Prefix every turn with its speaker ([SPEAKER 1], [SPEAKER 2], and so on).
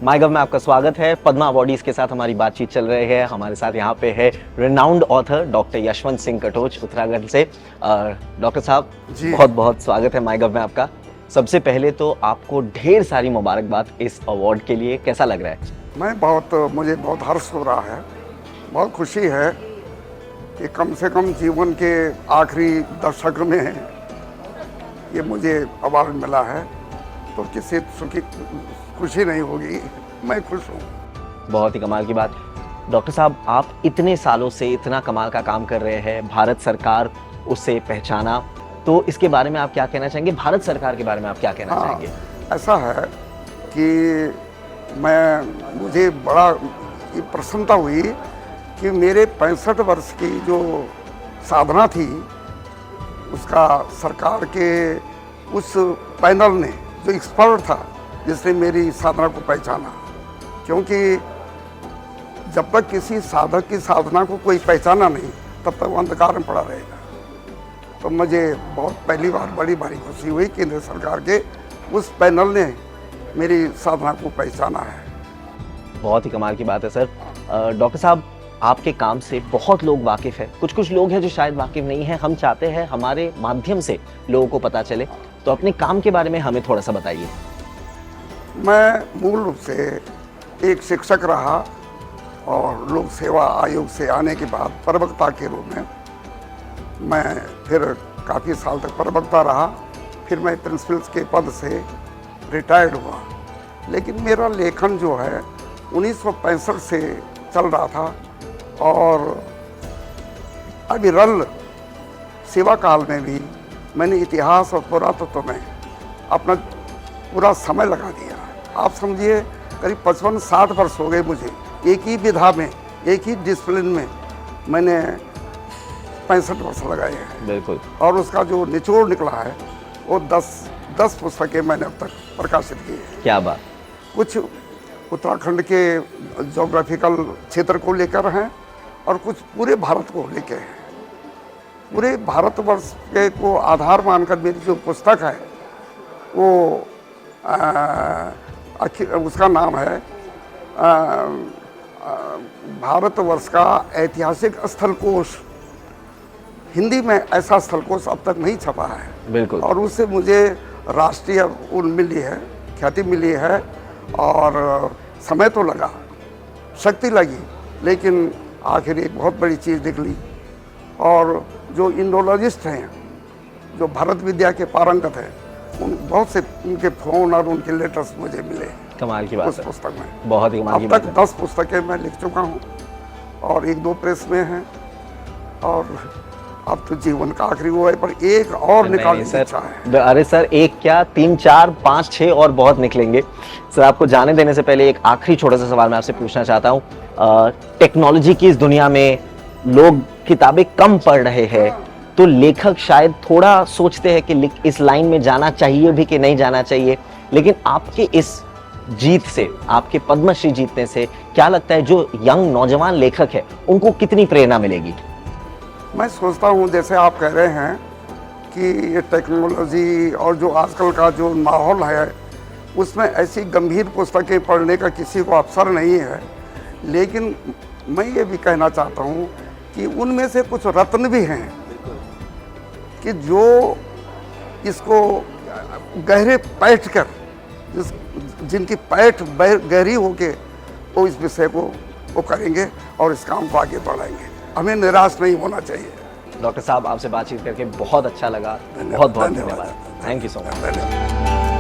[SPEAKER 1] MyGov में आपका स्वागत है। पद्मा अवॉर्डीज के साथ हमारी बातचीत चल रही है। हमारे साथ यहाँ पे है renowned author doctor Yashwant Singh Katoch Uttarakhand से। डॉक्टर साहब बहुत बहुत स्वागत है माईगव में आपका। सबसे पहले तो आपको ढेर सारी मुबारकबाद इस अवार्ड के लिए। कैसा लग रहा है?
[SPEAKER 2] मुझे बहुत हर्ष हो रहा है, बहुत खुशी है कि कम से कम जीवन के आखिरी दशक में ये मुझे अवार्ड मिला है, तो किसी खुशी नहीं होगी। मैं खुश हूँ।
[SPEAKER 1] बहुत ही कमाल की बात। डॉक्टर साहब, आप इतने सालों से इतना कमाल का काम कर रहे हैं, भारत सरकार उसे पहचाना, तो इसके बारे में आप क्या कहना चाहेंगे? भारत सरकार के बारे में आप क्या कहना चाहेंगे?
[SPEAKER 2] ऐसा है कि मुझे बड़ा प्रसन्नता हुई कि मेरे 65 वर्ष की जो साधना थी उसका सरकार के उस पैनल ने, जो एक्सपर्ट था जिसने मेरी साधना को पहचाना। क्योंकि जब तक किसी साधक की साधना को कोई पहचाना नहीं, तब तक वो अंधकार में पड़ा रहेगा। तो मुझे बहुत पहली बार बड़ी भारी खुशी हुई केंद्र सरकार के उस पैनल ने मेरी साधना को पहचाना है।
[SPEAKER 1] बहुत ही कमाल की बात है सर। डॉक्टर साहब, आपके काम से बहुत लोग वाकिफ हैं, कुछ लोग हैं जो शायद वाकिफ नहीं हैं। हम चाहते हैं हमारे माध्यम से लोगों को पता चले, तो अपने काम के बारे में हमें थोड़ा सा बताइए।
[SPEAKER 2] मैं मूल रूप से एक शिक्षक रहा और लोक सेवा आयोग से आने के बाद प्रवक्ता के रूप में मैं फिर काफ़ी साल तक प्रवक्ता रहा। फिर मैं प्रिंसिपल के पद से रिटायर्ड हुआ। लेकिन मेरा लेखन जो है 1965 से चल रहा था और अविरल सेवा काल में भी मैंने इतिहास और पुरातत्व में अपना पूरा समय लगा दिया। आप समझिए करीब 55-60 वर्ष हो गए मुझे एक ही विधा में, एक ही डिसिप्लिन में मैंने 65 वर्ष लगाए हैं।
[SPEAKER 1] बिल्कुल।
[SPEAKER 2] और उसका जो निचोड़ निकला है वो 10 पुस्तकें मैंने अब तक प्रकाशित की है।
[SPEAKER 1] क्या बात।
[SPEAKER 2] कुछ उत्तराखंड के जोग्राफिकल क्षेत्र को लेकर हैं और कुछ पूरे भारत को लेकर हैं। पूरे भारतवर्ष के को आधार मानकर मेरी जो पुस्तक है वो उसका नाम है भारतवर्ष का ऐतिहासिक स्थल कोश। हिंदी में ऐसा स्थल कोश अब तक नहीं छपा है।
[SPEAKER 1] बिल्कुल।
[SPEAKER 2] और उससे मुझे राष्ट्रीय मिली है, ख्याति मिली है और समय तो लगा, शक्ति लगी, लेकिन आखिर एक बहुत बड़ी चीज़ निकली। और जो इंडोलॉजिस्ट हैं, जो भारत विद्या के पारंगत हैं, बहुत से उनके फोन और उनके लेटर्स मुझे मिले।
[SPEAKER 1] कमाल की बात
[SPEAKER 2] उस पुस्तक में
[SPEAKER 1] बहुत ही कमाल की बात है।
[SPEAKER 2] अब तक 10 पुस्तकें मैं लिख चुका हूँ और 1-2 प्रेस में हैं। और अब तो जीवन का आखिरी वो है, पर एक और निकालने की इच्छा है।
[SPEAKER 1] अरे सर, एक क्या 3, 4, 5, 6 और बहुत निकलेंगे। सर, आपको जाने देने से पहले एक आखिरी छोटा सा सवाल मैं आपसे पूछना चाहता हूँ। टेक्नोलॉजी की इस दुनिया में लोग किताबें कम पढ़ रहे हैं, तो लेखक शायद थोड़ा सोचते हैं कि इस लाइन में जाना चाहिए भी कि नहीं जाना चाहिए। लेकिन आपके इस जीत से, आपके पद्मश्री जीतने से क्या लगता है जो यंग नौजवान लेखक है उनको कितनी प्रेरणा मिलेगी?
[SPEAKER 2] मैं सोचता हूँ, जैसे आप कह रहे हैं कि ये टेक्नोलॉजी और जो आजकल का जो माहौल है उसमें ऐसी गंभीर पुस्तकें पढ़ने का किसी को अवसर नहीं है। लेकिन मैं ये भी कहना चाहता हूँ कि उनमें से कुछ रत्न भी हैं कि जो इसको गहरे बैठ कर, जिनकी पैठ गहरी होके वो इस विषय को वो करेंगे और इस काम को आगे बढ़ाएंगे। हमें निराश नहीं होना चाहिए।
[SPEAKER 1] डॉक्टर साहब, आपसे बातचीत करके बहुत अच्छा लगा। बहुत बहुत धन्यवाद। Thank you so much.